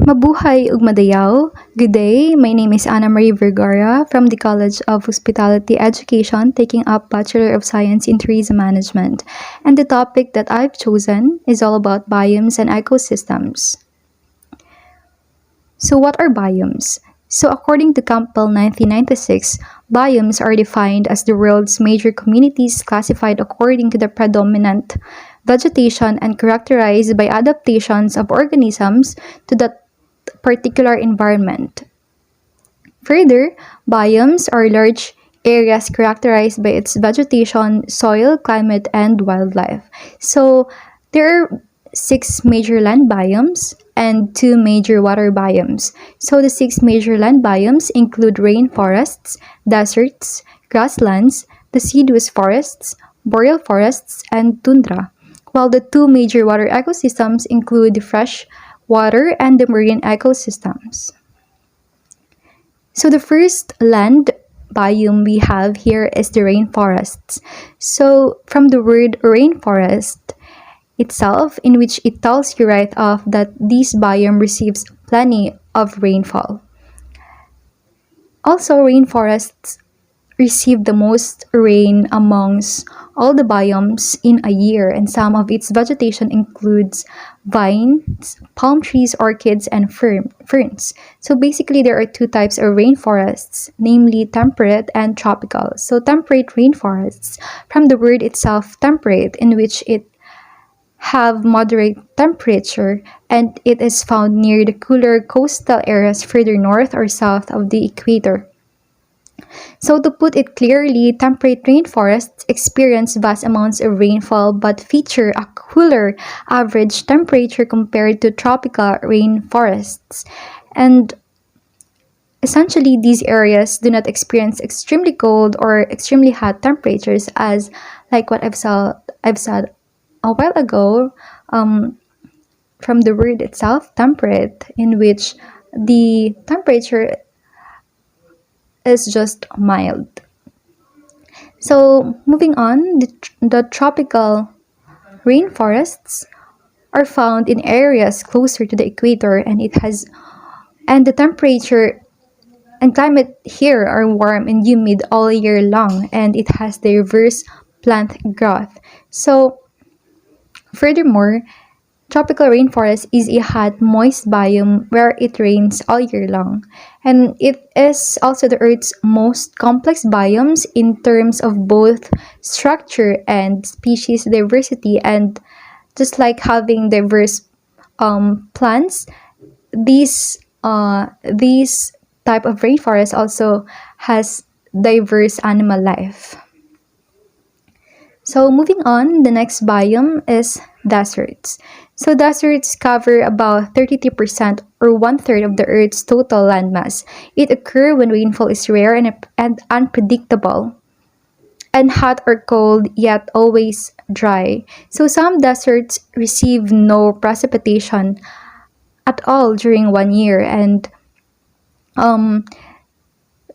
Mabuhay ug madayaw. Good day. My name is Ana Marie Vergara from the College of Hospitality Education, taking up Bachelor of Science in Tourism Management. And the topic that I've chosen is all about biomes and ecosystems. So what are biomes? So according to Campbell 1996, biomes are defined as the world's major communities classified according to the predominant vegetation and characterized by adaptations of organisms to that particular environment. Further, biomes are large areas characterized by its vegetation, soil, climate, and wildlife. So there are 6 major land biomes and 2 major water biomes. So the 6 major land biomes include rainforests, deserts, grasslands, deciduous forests, boreal forests, and tundra, while the 2 major water ecosystems include the fresh water and the marine ecosystems. So the first land biome we have here is the rainforests. So from the word rainforest itself, in which it tells you right off that this biome receives plenty of rainfall. Also, rainforests receive the most rain amongst all the biomes in a year, and some of its vegetation includes vines, palm trees, orchids, and ferns. So basically, there are 2 types of rainforests, namely temperate and tropical. So temperate rainforests, from the word itself temperate, in which it have moderate temperature, and it is found near the cooler coastal areas further north or south of the equator. So to put it clearly, temperate rainforests experience vast amounts of rainfall but feature a cooler average temperature compared to tropical rainforests. And essentially, these areas do not experience extremely cold or extremely hot temperatures, as like what I've said a while ago, from the word itself, temperate, in which the temperature is just mild. So moving on, the tropical rainforests are found in areas closer to the equator, and the temperature and climate here are warm and humid all year long, and it has diverse plant growth. So furthermore, tropical rainforest is a hot, moist biome where it rains all year long, and it is also the Earth's most complex biomes in terms of both structure and species diversity. And just like having diverse plants, these type of rainforest also has diverse animal life. So moving on, the next biome is deserts. So deserts cover about 33% or 1/3 of the Earth's total landmass. It occurs when rainfall is rare and unpredictable, and hot or cold, yet always dry. So some deserts receive no precipitation at all during one year, and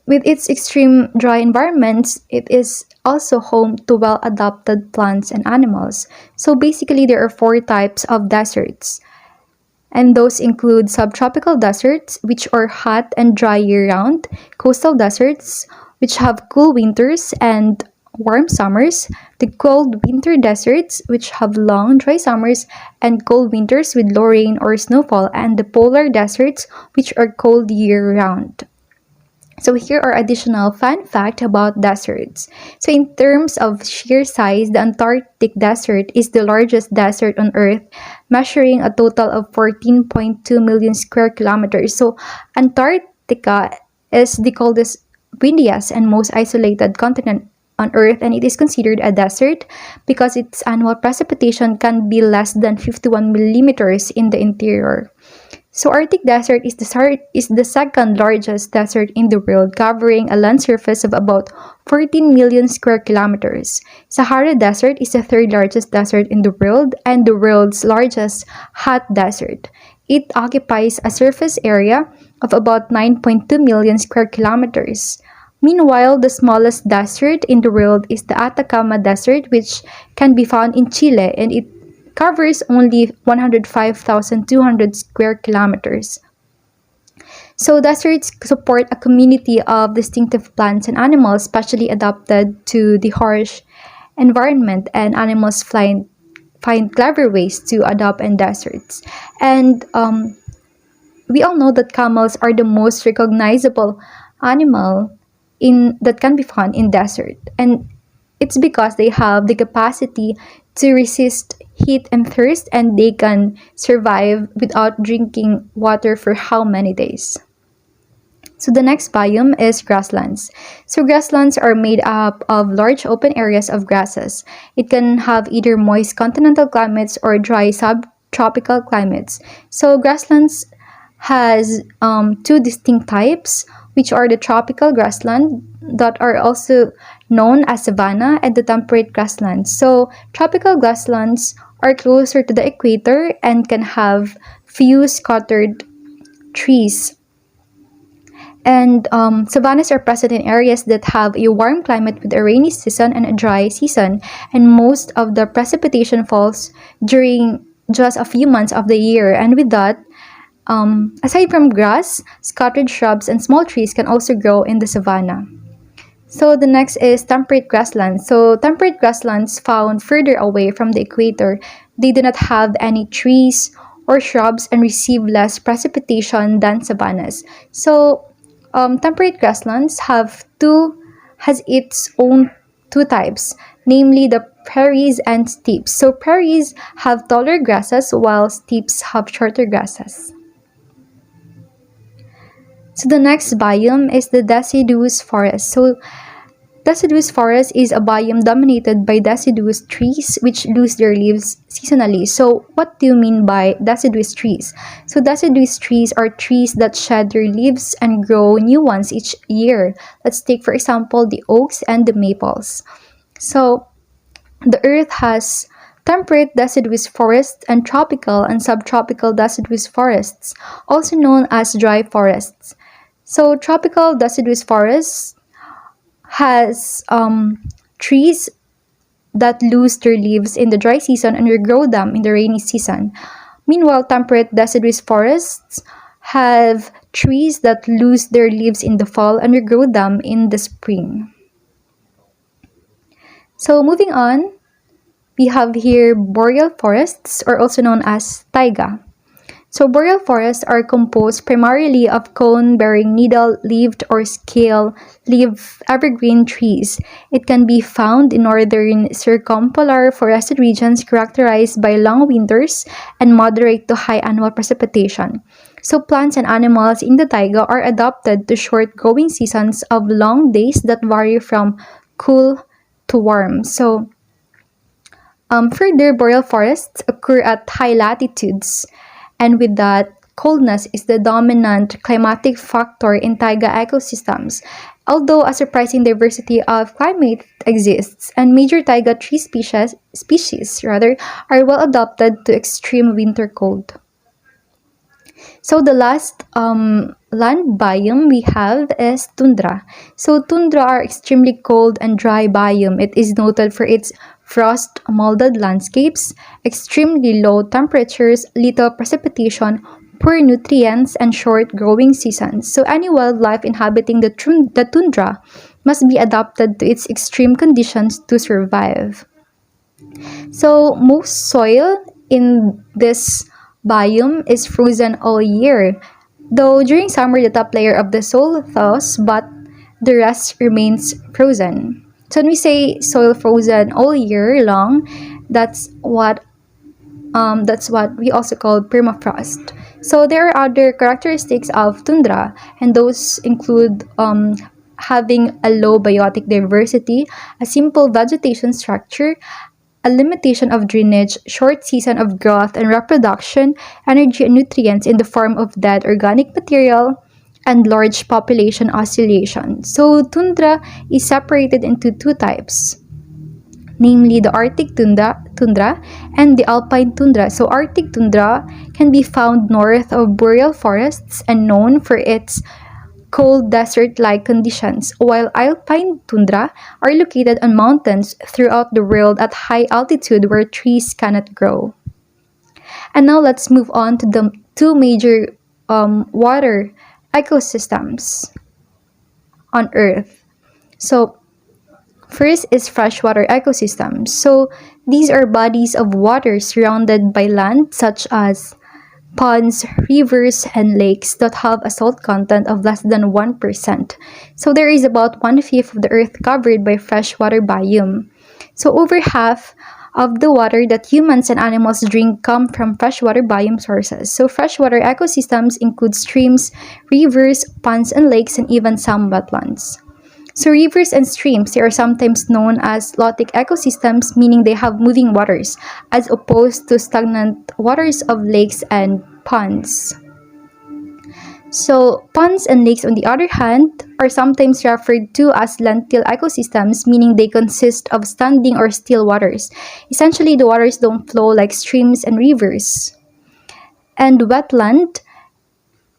with its extreme dry environments, it is also home to well-adapted plants and animals. So basically, there are 4 types of deserts, and those include subtropical deserts, which are hot and dry year-round, coastal deserts, which have cool winters and warm summers, the cold winter deserts, which have long dry summers and cold winters with low rain or snowfall, and the polar deserts, which are cold year-round. So here are additional fun facts about deserts. So in terms of sheer size, the Antarctic desert is the largest desert on Earth, measuring a total of 14.2 million square kilometers. So Antarctica is the coldest, windiest, and most isolated continent on Earth, and it is considered a desert because its annual precipitation can be less than 51 millimeters in the interior. So Arctic Desert is the second largest desert in the world, covering a land surface of about 14 million square kilometers. Sahara Desert is the 3rd largest desert in the world and the world's largest hot desert. It occupies a surface area of about 9.2 million square kilometers. Meanwhile, the smallest desert in the world is the Atacama Desert, which can be found in Chile, and it covers only 105,200 square kilometers. So deserts support a community of distinctive plants and animals specially adapted to the harsh environment, and animals find clever ways to adapt in deserts. And we all know that camels are the most recognizable animal in that can be found in desert, and it's because they have the capacity to resist heat and thirst, and they can survive without drinking water for how many days. So the next biome is grasslands. So grasslands are made up of large open areas of grasses. It can have either moist continental climates or dry subtropical climates. So grasslands has two distinct types, which are the tropical grassland that are also known as savanna, and the temperate grasslands. So tropical grasslands are closer to the equator and can have few scattered trees, and savannas are present in areas that have a warm climate with a rainy season and a dry season, and most of the precipitation falls during just a few months of the year. And with that, aside from grass, scattered shrubs and small trees can also grow in the savanna. So the next is temperate grasslands. So temperate grasslands found further away from the equator, they do not have any trees or shrubs and receive less precipitation than savannas. So temperate grasslands has its own two types, namely the prairies and steppes. So prairies have taller grasses while steppes have shorter grasses. So the next biome is the deciduous forest. So deciduous forest is a biome dominated by deciduous trees which lose their leaves seasonally. So what do you mean by deciduous trees? So deciduous trees are trees that shed their leaves and grow new ones each year. Let's take for example the oaks and the maples. So the earth has temperate deciduous forests and tropical and subtropical deciduous forests, also known as dry forests. So tropical deciduous forests has trees that lose their leaves in the dry season and regrow them in the rainy season. Meanwhile, temperate deciduous forests have trees that lose their leaves in the fall and regrow them in the spring. So moving on, we have here boreal forests, or also known as taiga. So boreal forests are composed primarily of cone-bearing needle-leaved or scale-leaf evergreen trees. It can be found in northern circumpolar forested regions characterized by long winters and moderate to high annual precipitation. So plants and animals in the taiga are adapted to short growing seasons of long days that vary from cool to warm. So further, boreal forests occur at high latitudes, and with that, coldness is the dominant climatic factor in taiga ecosystems. Although a surprising diversity of climate exists, and major taiga tree species are well adapted to extreme winter cold. So the last land biome we have is tundra. So tundra are extremely cold and dry biome. It is noted for its frost molded landscapes, extremely low temperatures, little precipitation, poor nutrients, and short growing seasons. So any wildlife inhabiting the tundra must be adapted to its extreme conditions to survive. So most soil in this biome is frozen all year, though during summer the top layer of the soil thaws, but the rest remains frozen. So when we say soil frozen all year long, that's what we also call permafrost. So there are other characteristics of tundra, and those include having a low biotic diversity, a simple vegetation structure, a limitation of drainage, short season of growth and reproduction, energy and nutrients in the form of dead organic material, and large population oscillation. So tundra is separated into two types, namely the Arctic tundra and the Alpine tundra. So Arctic tundra can be found north of boreal forests and known for its cold desert-like conditions, while alpine tundra are located on mountains throughout the world at high altitude where trees cannot grow. And now let's move on to the two major water ecosystems on Earth. So, first is freshwater ecosystems. So, these are bodies of water surrounded by land, such as ponds, rivers, and lakes that have a salt content of less than 1%. So, there is about one-fifth of the Earth covered by freshwater biome. So, over half of the water that humans and animals drink come from freshwater biome sources. So, freshwater ecosystems include streams, rivers, ponds, and lakes, and even some wetlands. So rivers and streams, they are sometimes known as lotic ecosystems, meaning they have moving waters, as opposed to stagnant waters of lakes and ponds. So ponds and lakes, on the other hand, are sometimes referred to as lentil ecosystems, meaning they consist of standing or still waters. Essentially, the waters don't flow like streams and rivers. And wetland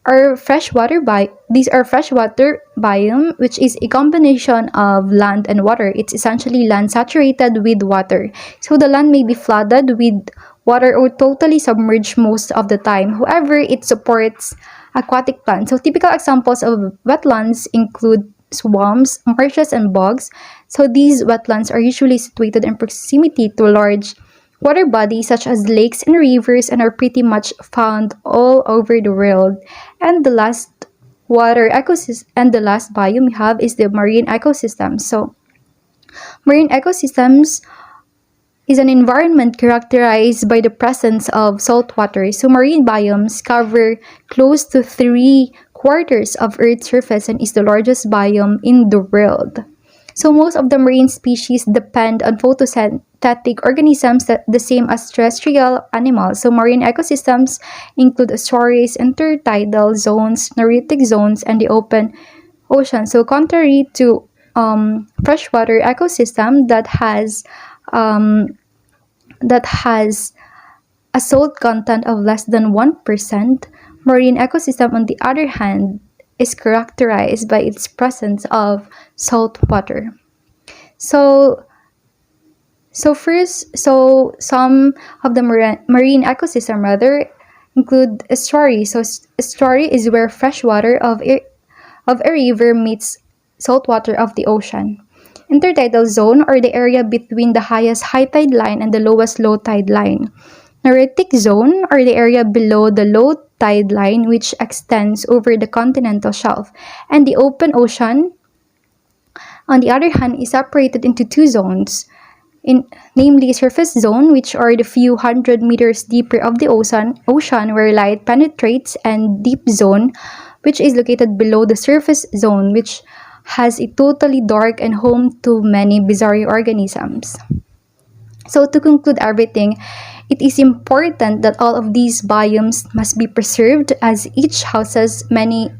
these are freshwater biome, which is a combination of land and water. It's essentially land saturated with water. So the land may be flooded with water or totally submerged most of the time. However, it supports aquatic plants. So typical examples of wetlands include swamps, marshes, and bogs. So these wetlands are usually situated in proximity to large water bodies such as lakes and rivers, and are pretty much found all over the world. And the last biome we have is the marine ecosystem. So marine ecosystems is an environment characterized by the presence of salt water. So marine biomes cover close to 3/4 of Earth's surface and is the largest biome in the world. So most of the marine species depend on photosynthetic organisms that the same as terrestrial animals. So marine ecosystems include estuaries, intertidal zones, neritic zones, and the open ocean. So contrary to freshwater ecosystem um, that has a salt content of less than 1%, marine ecosystem, on the other hand, is characterized by its presence of salt water. So, some of the marine ecosystem rather include estuary. So estuary is where fresh water of a river meets salt water of the ocean. Intertidal zone, or the area between the highest high tide line and the lowest low tide line. Neritic zone, or the area below the low tide line, which extends over the continental shelf. And the open ocean, on the other hand, is separated into two zones, namely surface zone, which are the few hundred meters deeper of the ocean where light penetrates, and deep zone, which is located below the surface zone, which has a totally dark and home to many bizarre organisms. So to conclude everything, it is important that all of these biomes must be preserved, as each houses many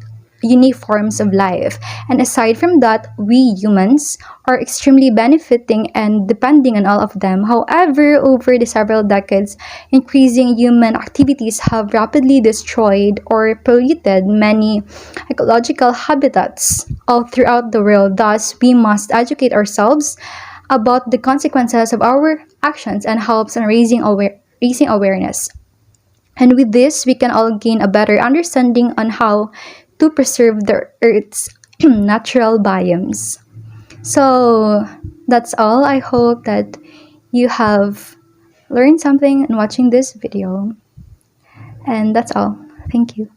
unique forms of life. And aside from that, we humans are extremely benefiting and depending on all of them. However, over the several decades, increasing human activities have rapidly destroyed or polluted many ecological habitats all throughout the world. Thus, we must educate ourselves about the consequences of our actions and helps in raising awareness. And with this, we can all gain a better understanding on how to preserve the Earth's natural biomes. So that's all. I hope that you have learned something in watching this video. And that's all. Thank you.